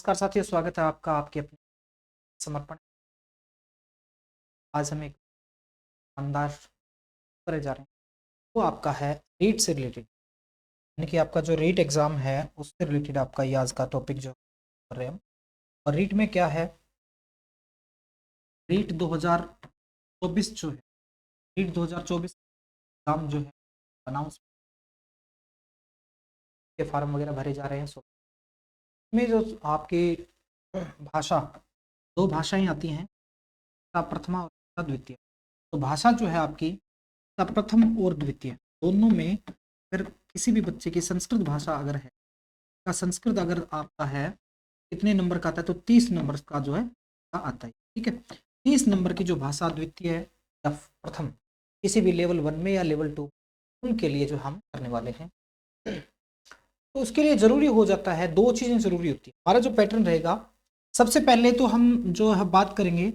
नमस्कार साथियों, स्वागत है आपका आपके अपने समर्पण। आज हम एक शानदार करे जा रहे हैं। वो आपका है रीट से रिलेटेड, यानी कि आपका जो रीट एग्जाम है उससे रिलेटेड आपका ये आज का टॉपिक जो कर रहे हैं हम। और रीट में क्या है, रीट 2024 जो है, रीट 2024 एग्जाम जो है अनाउंस के फॉर्म वगैरह भरे जा रहे हैं। सो इसमें जो आपकी भाषा, दो भाषाएं आती हैं, प्रथमा और द्वितीय। तो भाषा जो है आपकी प्रथम और द्वितीय दोनों में, अगर किसी भी बच्चे की संस्कृत भाषा अगर है, का संस्कृत अगर आपका है कितने नंबर का आता है, तो 30 नंबर का जो है आता है। ठीक है, 30 नंबर की जो भाषा द्वितीय है या प्रथम किसी भी लेवल 1 में या लेवल 2 उनके लिए जो हम करने वाले हैं, तो उसके लिए जरूरी हो जाता है, दो चीजें जरूरी होती है। हमारा जो पैटर्न रहेगा, सबसे पहले तो हम जो है बात करेंगे,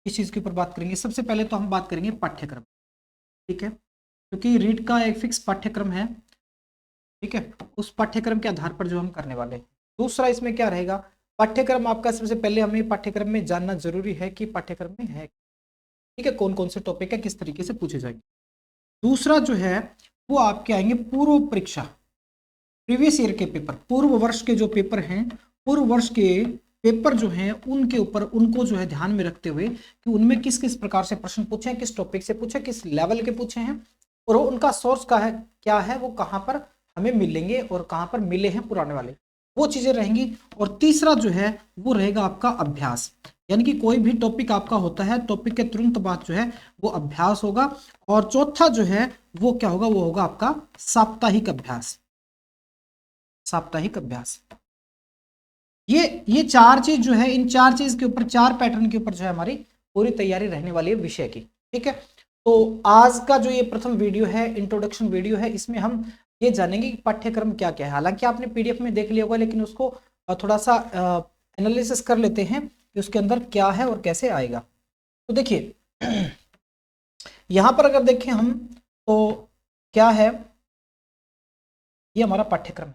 इस चीज के ऊपर बात करेंगे। सबसे पहले तो हम बात करेंगे पाठ्यक्रम। ठीक है, क्योंकि रीट का एक फिक्स पाठ्यक्रम है। ठीक है, उस पाठ्यक्रम के आधार पर जो हम करने वाले हैं। दूसरा इसमें क्या रहेगा, पाठ्यक्रम आपका सबसे पहले हमें पाठ्यक्रम में जानना जरूरी है कि पाठ्यक्रम में है, ठीक है, कौन कौन से टॉपिक है, किस तरीके से पूछे जाएंगे। दूसरा जो है वो आपके आएंगे पूर्व परीक्षा, प्रीवियस ईयर के पेपर, पूर्व वर्ष के जो पेपर हैं, पूर्व वर्ष के पेपर जो हैं उनके ऊपर, उनको जो है ध्यान में रखते हुए कि उनमें किस किस प्रकार से प्रश्न पूछे हैं, किस टॉपिक से पूछे, किस लेवल के पूछे हैं, और उनका सोर्स का है क्या है, वो कहाँ पर हमें मिलेंगे और कहाँ पर मिले हैं पुराने वाले, वो चीजें रहेंगी। और तीसरा जो है वो रहेगा आपका अभ्यास, यानी कि कोई भी टॉपिक आपका होता है, टॉपिक के तुरंत बाद जो है वो अभ्यास होगा। और चौथा जो है वो क्या होगा, वो होगा आपका साप्ताहिक अभ्यास। साप्ताहिक अभ्यास, ये चार चीज जो है, इन चार चीज के ऊपर, चार पैटर्न के ऊपर जो है हमारी पूरी तैयारी रहने वाली है विषय की। ठीक है, तो आज का जो ये प्रथम वीडियो है, इंट्रोडक्शन वीडियो है, इसमें हम ये जानेंगे कि पाठ्यक्रम क्या क्या है। हालांकि आपने पीडीएफ में देख लिया होगा, लेकिन उसको थोड़ा सा एनालिसिस कर लेते हैं कि उसके अंदर क्या है और कैसे आएगा। तो देखिए यहां पर अगर देखें हम, तो क्या है, ये हमारा पाठ्यक्रम है।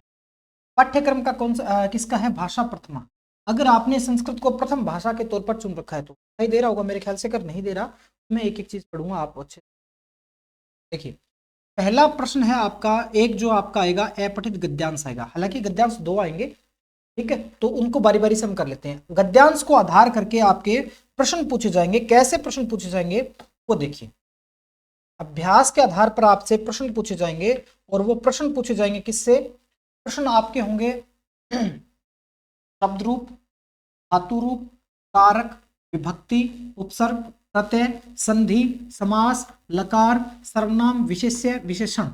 पाठ्यक्रम का कौन सा किसका है, भाषा प्रथमा। अगर आपने संस्कृत को प्रथम भाषा के तौर पर चुन रखा है तो सही दे रहा होगा मेरे ख्याल से। अगर नहीं दे रहा मैं एक एक चीज पढ़ूंगा, आप अच्छे देखिए। पहला प्रश्न है आपका, एक जो आपका आएगा अपठित गद्यांश आएगा। हालांकि गद्यांश दो आएंगे, ठीक है, तो उनको बारी बारी से हम कर लेते हैं। गद्यांश को आधार करके आपके प्रश्न पूछे जाएंगे। कैसे प्रश्न पूछे जाएंगे वो देखिए, अभ्यास के आधार पर आपसे प्रश्न पूछे जाएंगे। और वो प्रश्न पूछे जाएंगे किससे, प्रश्न आपके होंगे शब्द रूप, धातु रूप, कारक, विभक्ति, उपसर्ग, प्रत्यय, संधि, समास, लकार, सर्वनाम, विशेष्य, विशेषण,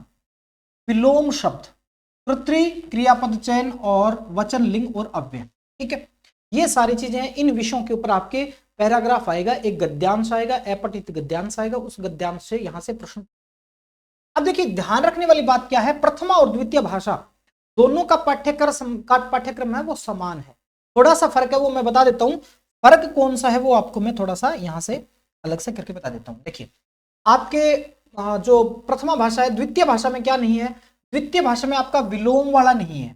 विलोम शब्द, कर्तृ, क्रियापद चयन और वचन, लिंग और अव्यय। ठीक है, ये सारी चीजें हैं। इन विषयों के ऊपर आपके पैराग्राफ आएगा, एक गद्यांश आएगा, अपठित गद्यांश आएगा, उस गद्यांश से यहां से प्रश्न। अब देखिए ध्यान रखने वाली बात क्या है, प्रथमा और द्वितीय भाषा दोनों का पाठ्यक्रम है वो समान है। थोड़ा सा फर्क है वो मैं बता देता हूं। फर्क कौन सा है वो आपको मैं थोड़ा सा यहां से अलग से करके बता देता हूं। देखिए आपके जो प्रथमा भाषा है, द्वितीय भाषा में क्या नहीं है, द्वितीय भाषा में आपका विलोम वाला नहीं है,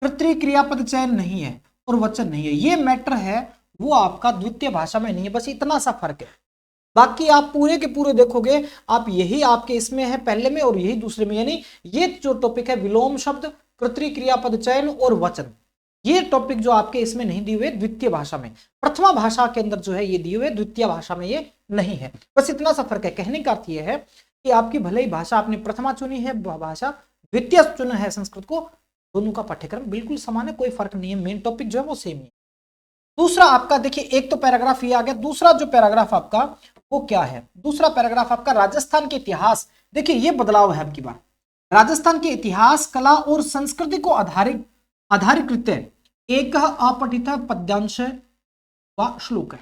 कर्तृ क्रियापद चयन नहीं है और वचन नहीं है। ये मैटर है वो आपका द्वितीय भाषा में नहीं है, बस इतना सा फर्क है। बाकी आप पूरे के पूरे देखोगे, आप यही आपके इसमें है पहले में और यही दूसरे में, यानी ये जो टॉपिक है विलोम शब्द, कर्तृ क्रियापद चयन और वचन, ये टॉपिक जो आपके इसमें नहीं दिए हुए द्वितीय भाषा में, प्रथमा भाषा के अंदर जो है ये दिए हुए, द्वितीय भाषा में ये नहीं है। बस इतना सा फर्क है। कहने का अर्थ ये है कि आपकी भले ही भाषा आपने प्रथमा चुनी है, भाषा द्वितीय चुना है संस्कृत को, दोनों का पाठ्यक्रम बिल्कुल समान है, कोई फर्क नहीं है, मेन टॉपिक जो है वो सेम है। दूसरा आपका देखिए, एक तो पैराग्राफ ये आ गया। दूसरा जो पैराग्राफ आपका वो क्या है, दूसरा पैराग्राफ आपका राजस्थान के इतिहास। देखिए ये बदलाव है आपकी बार, राजस्थान के इतिहास, कला और संस्कृति को आधारित एक अपठित पद्यांश व श्लोक है।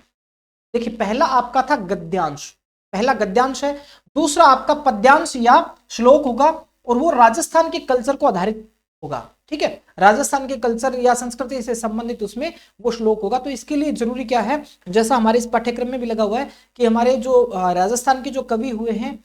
देखिए पहला आपका था गद्यांश, पहला गद्यांश है। दूसरा आपका पद्यांश या श्लोक होगा और वो राजस्थान के कल्चर को आधारित होगा। ठीक है, राजस्थान के कल्चर या संस्कृति से संबंधित उसमें वो श्लोक होगा। तो इसके लिए जरूरी क्या है, जैसा हमारे इस पाठ्यक्रम में भी लगा हुआ है कि हमारे जो राजस्थान के जो कवि हुए हैं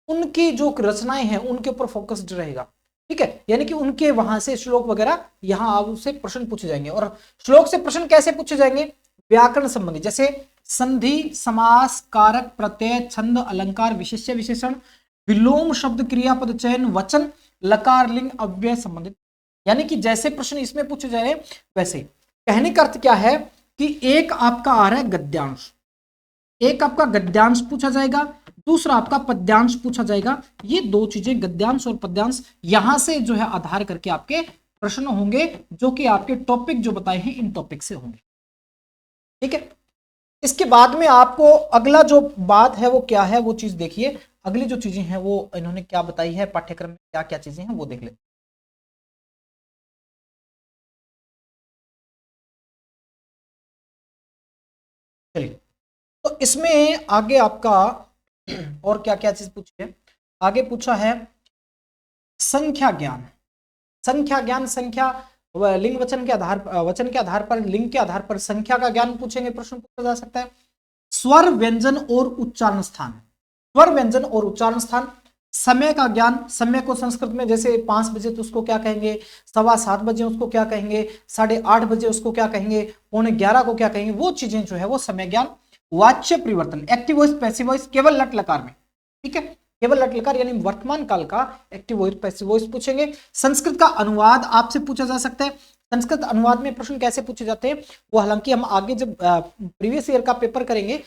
उनकी जो रचनाएं हैं उनके ऊपर फोकस्ड रहेगा। ठीक है, यानी कि उनके वहां से श्लोक वगैरह यहां आपसे प्रश्न पूछे जाएंगे। और श्लोक से प्रश्न कैसे पूछे जाएंगे? व्याकरण संबंधी, जैसे संधि, समास, कारक, प्रत्यय, छंद, अलंकार, विशेष्य, विशेषण, विलोम शब्द, क्रियापद चयन, वचन, लकार, लिंग, अव्यय संबंधित, यानी कि जैसे प्रश्न इसमें पूछे जा रहे हैं वैसे। कहने का अर्थ क्या है कि एक आपका आ रहा है गद्यांश, एक आपका गद्यांश पूछा जाएगा, दूसरा आपका पद्यांश पूछा जाएगा। ये दो चीजें, गद्यांश और पद्यांश, यहां से जो है आधार करके आपके प्रश्न होंगे, जो कि आपके टॉपिक जो बताए हैं इन टॉपिक से होंगे। ठीक है, इसके बाद में आपको अगला जो बात है वो क्या है, वो चीज देखिए। अगली जो चीजें हैं वो इन्होंने क्या बताई है, पाठ्यक्रम में क्या क्या चीजें हैं वो देख लेते हैं। चलिए, तो इसमें आगे आपका और क्या क्या चीज पूछी है? आगे पूछा है संख्या ज्ञान। संख्या ज्ञान, संख्या लिंग वचन के आधार, वचन के आधार पर, लिंग के आधार पर संख्या का ज्ञान पूछेंगे, प्रश्न पूछा जा सकता है। स्वर, व्यंजन और उच्चारण स्थान, स्वर, व्यंजन और उच्चारण स्थान। समय का ज्ञान, समय को संस्कृत में जैसे 5 बजे तो उसको क्या कहेंगे, 7:15 बजे उसको क्या कहेंगे, 8:30 बजे उसको क्या कहेंगे, 11:15 को क्या कहेंगे, वो चीजें जो है वो समय ज्ञान। वाच्य परिवर्तन, एक्टिव वॉइस, पैसिव वॉइस, केवल लट लकार में, ठीक है, केवल लट लकार यानी वर्तमान काल का एक्टिव वॉइस, पैसिव वॉइस पूछेंगे। संस्कृत का अनुवाद आपसे पूछा जा सकता है। संस्कृत अनुवाद में प्रश्न कैसे पूछे जाते हैं वो हालांकि हम आगे जब प्रीवियस ईयर का पेपर करेंगे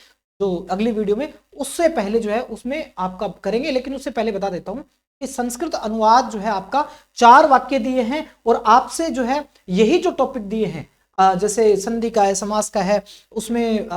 तो अगली वीडियो में, उससे पहले जो है उसमें आपका करेंगे, लेकिन उससे पहले बता देता हूं कि संस्कृत अनुवाद जो है आपका 4 वाक्य दिए हैं और आपसे जो है यही जो टॉपिक दिए हैं, जैसे संधि का है, समास का है, उसमें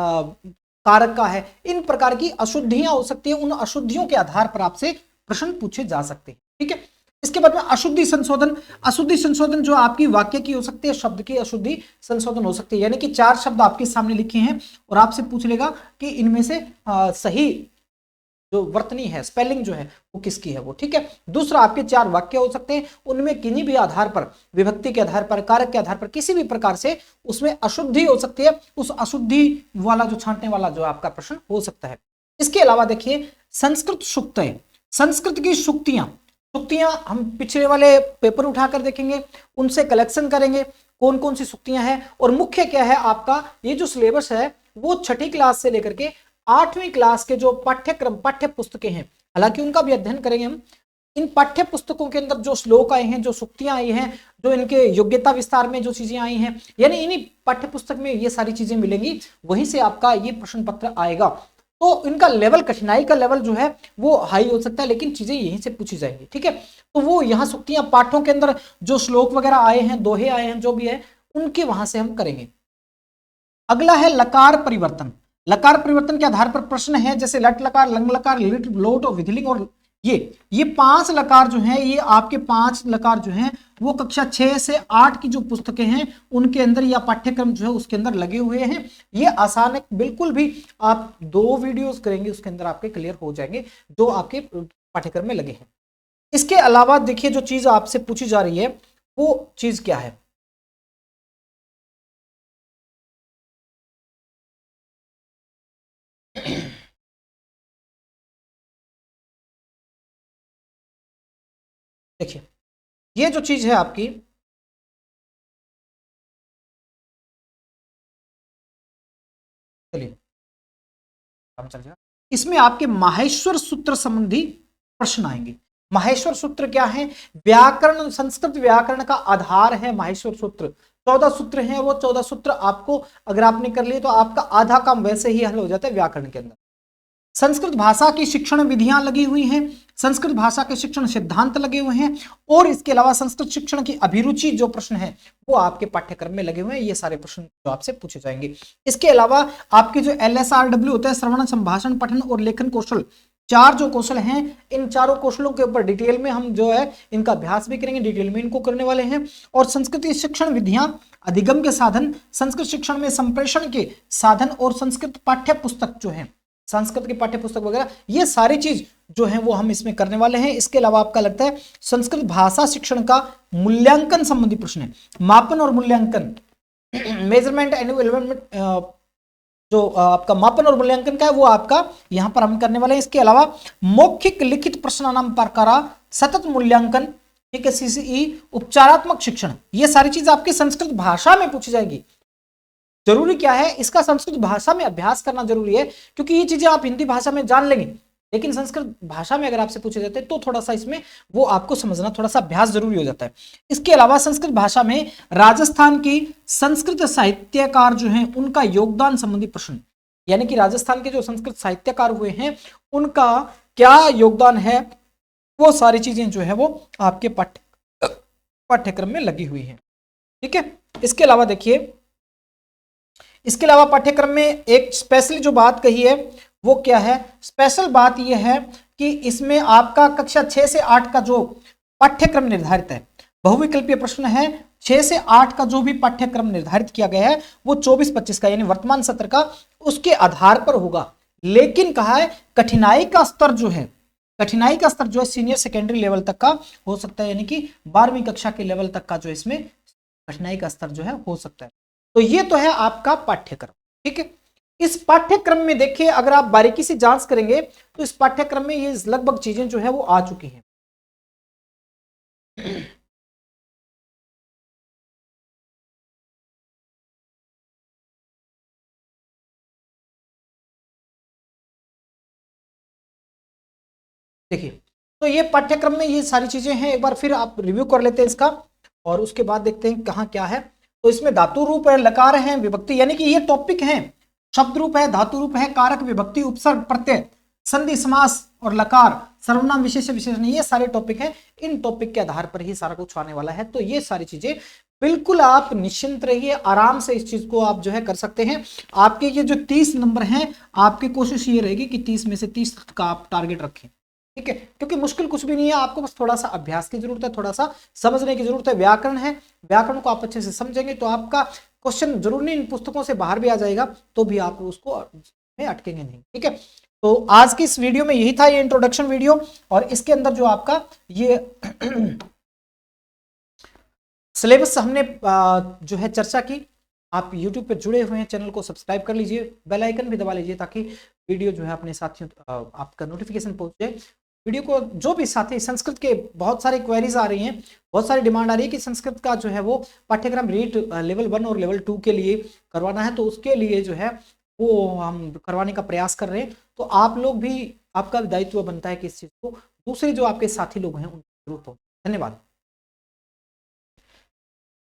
कारक का है, इन प्रकार की अशुद्धियां हो सकती है, उन अशुद्धियों के आधार पर आपसे प्रश्न पूछे जा सकते हैं। ठीक है, इसके बाद में अशुद्धि संशोधन। अशुद्धि संशोधन जो आपकी वाक्य की हो सकती है, शब्द की अशुद्धि संशोधन हो सकती है, यानी कि 4 शब्द आपके सामने लिखे हैं और आपसे पूछ लेगा कि इनमें से सही जो वर्तनी है, स्पेलिंग जो है वो किसकी है वो। ठीक है, दूसरा आपके 4 वाक्य हो सकते हैं, उनमें किन्हीं भी आधार पर, विभक्ति के आधार पर, कारक के आधार पर, किसी भी प्रकार से उसमें अशुद्धि हो सकती है, उस अशुद्धि वाला जो छांटने वाला जो आपका प्रश्न हो सकता है। इसके अलावा देखिए संस्कृत सूक्तें, संस्कृत की सूक्तियां, सूक्तियां हम पिछले वाले पेपर उठाकर देखेंगे, उनसे कलेक्शन करेंगे कौन कौन सी सूक्तियां हैं। और मुख्य क्या है आपका ये जो सिलेबस है वो 6ठी क्लास से लेकर के 8वीं क्लास के जो पाठ्यक्रम, पाठ्य पुस्तकें हैं, हालांकि उनका भी अध्ययन करेंगे हम। इन पाठ्य पुस्तकों के अंदर जो श्लोक आए हैं, जो सूक्तियां आई हैं, जो इनके योग्यता विस्तार में जो चीजें आई हैं, यानी इन्हीं पाठ्य पुस्तक में ये सारी चीजें मिलेंगी, वहीं से आपका ये प्रश्न पत्र आएगा। तो इनका लेवल, कठिनाई का लेवल जो है वो हाई हो सकता है, लेकिन चीजें यहीं से पूछी जाएंगी। ठीक है, तो वो यहाँ सूक्तियां, पाठों के अंदर जो श्लोक वगैरह आए हैं, दोहे आए हैं, जो भी है उनके वहां से हम करेंगे। अगला है लकार परिवर्तन। लकार परिवर्तन के आधार पर प्रश्न है, जैसे लट लकार, लंग लकार, लिट, लोट और विधिलिंग। और ये 5 लकार जो है, ये आपके 5 लकार जो हैं वो कक्षा 6 से 8 की जो पुस्तकें हैं उनके अंदर या पाठ्यक्रम जो है उसके अंदर लगे हुए हैं। ये आसान है, बिल्कुल भी आप 2 वीडियोस करेंगे उसके अंदर आपके क्लियर हो जाएंगे जो आपके पाठ्यक्रम में लगे हैं। इसके अलावा देखिए जो चीज आपसे पूछी जा रही है वो चीज क्या है, देखिए ये जो चीज है आपकी, चलिए काम चल जाएगा, इसमें आपके माहेश्वर सूत्र संबंधी प्रश्न आएंगे। माहेश्वर सूत्र क्या है? व्याकरण, संस्कृत व्याकरण का आधार है माहेश्वर सूत्र। 14 सूत्र हैं, वो 14 सूत्र आपको अगर आपने कर लिए तो आपका आधा काम वैसे ही हल हो जाता है व्याकरण के अंदर। संस्कृत भाषा की शिक्षण विधियां लगी हुई हैं, संस्कृत भाषा के शिक्षण सिद्धांत लगे हुए हैं, और इसके अलावा संस्कृत शिक्षण की अभिरुचि जो प्रश्न है वो आपके पाठ्यक्रम में लगे हुए हैं। ये सारे प्रश्न जो आपसे पूछे जाएंगे। इसके अलावा आपके जो LSRW होता है, श्रवण, संभाषण, पठन और लेखन कौशल, 4 जो कौशल हैं, इन चारों कौशलों के ऊपर डिटेल में हम जो है इनका अभ्यास भी करेंगे, डिटेल में इनको करने वाले हैं। और संस्कृत की शिक्षण विधियां, अधिगम के साधन, संस्कृत शिक्षण में संप्रेषण के साधन, और संस्कृत पाठ्य पुस्तक जो है, संस्कृत की पाठ्य पुस्तक वगैरह, ये सारी चीज जो है वो हम इसमें करने वाले हैं। इसके अलावा आपका लगता है संस्कृत भाषा शिक्षण का मूल्यांकन संबंधी प्रश्न है, मापन और मूल्यांकन, मेजरमेंट एंड इवैल्यूएशन, जो आपका मापन और मूल्यांकन का है वो आपका यहां पर हम करने वाले हैं। इसके अलावा मौखिक लिखित प्रश्नानाम प्रकारा, सतत मूल्यांकन, ठीक है। CCE उपचारात्मक शिक्षण, ये सारी चीज आपकी संस्कृत भाषा में पूछी जाएगी। जरूरी क्या है, इसका संस्कृत भाषा में अभ्यास करना जरूरी है, क्योंकि ये चीजें आप हिंदी भाषा में जान लेंगे, लेकिन संस्कृत भाषा में अगर आपसे पूछे जाते हैं तो थोड़ा सा इसमें वो आपको समझना, थोड़ा सा अभ्यास जरूरी हो जाता है। इसके अलावा संस्कृत भाषा में राजस्थान की संस्कृत साहित्यकार जो हैं उनका योगदान संबंधी प्रश्न, यानी कि राजस्थान के जो संस्कृत साहित्यकार हुए हैं उनका क्या योगदान है, वो सारी चीजें जो है वो आपके पाठ्यक्रम में लगी हुई है। ठीक है। इसके अलावा देखिए, इसके अलावा पाठ्यक्रम में एक स्पेशल जो बात कही है वो क्या है, स्पेशल बात यह है कि इसमें आपका कक्षा 6 से 8 का जो पाठ्यक्रम निर्धारित है, बहुविकल्पीय प्रश्न है, 6 से 8 का जो भी पाठ्यक्रम निर्धारित किया गया है वो 24-25 का यानी वर्तमान सत्र का, उसके आधार पर होगा। लेकिन कहा है कठिनाई का स्तर जो है, कठिनाई का स्तर जो है सीनियर सेकेंडरी लेवल तक का हो सकता है, यानी कि 12वीं कक्षा के लेवल तक का जो इसमें कठिनाई का स्तर जो है हो सकता है। तो ये तो है आपका पाठ्यक्रम। ठीक है। इस पाठ्यक्रम में देखिए अगर आप बारीकी से जांच करेंगे तो इस पाठ्यक्रम में ये लगभग चीजें जो है वो आ चुकी हैं। देखिए, तो ये पाठ्यक्रम में ये सारी चीजें हैं, एक बार फिर आप रिव्यू कर लेते हैं इसका, और उसके बाद देखते हैं कहाँ क्या है। तो इसमें धातु रूप है, लकार है, विभक्ति, यानी कि ये टॉपिक है, शब्द रूप है, धातु रूप है, कारक, विभक्ति, उपसर्ग, प्रत्यय, संधि, समास और लकार, सर्वनाम, विशेषण, विशेषण, ये सारे टॉपिक हैं। इन टॉपिक के आधार पर ही सारा कुछ आने वाला है। तो ये सारी चीजें बिल्कुल आप निश्चिंत रहिए, आराम से इस चीज को आप जो है कर सकते हैं। आपके ये जो 30 नंबर हैं, आपकी कोशिश ये रहेगी कि 30 में से 30 का आप टारगेट रखें। ठीक है, क्योंकि मुश्किल कुछ भी नहीं है, आपको बस थोड़ा सा अभ्यास की जरूरत है, थोड़ा सा समझने की जरूरत है। व्याकरण है, व्याकरण को आप अच्छे से समझेंगे तो आपका क्वेश्चन जरूर नहीं इन पुस्तकों से बाहर भी आ जाएगा, तो भी आप उसको में अटकेंगे नहीं। ठीक है। तो आज की इस वीडियो में यही था, ये इंट्रोडक्शन वीडियो, और इसके अंदर जो आपका ये सिलेबस हमने जो है चर्चा की। आप YouTube पे जुड़े हुए हैं, चैनल को सब्सक्राइब कर लीजिए, बेल आइकन भी दबा लीजिए ताकि वीडियो जो है अपने साथियों आपका नोटिफिकेशन पहुंच जाए। वीडियो को जो भी साथी, संस्कृत के बहुत सारी क्वेरीज आ रही हैं, बहुत सारी डिमांड आ रही है कि संस्कृत का जो है वो पाठ्यक्रम रीट लेवल 1 और लेवल 2 के लिए करवाना है, तो उसके लिए जो है वो हम करवाने का प्रयास कर रहे हैं। तो आप लोग भी, आपका दायित्व बनता है कि इस चीज़ को दूसरे जो आपके साथी लोग हैं उनको जरूर पहुंचाएं। धन्यवाद।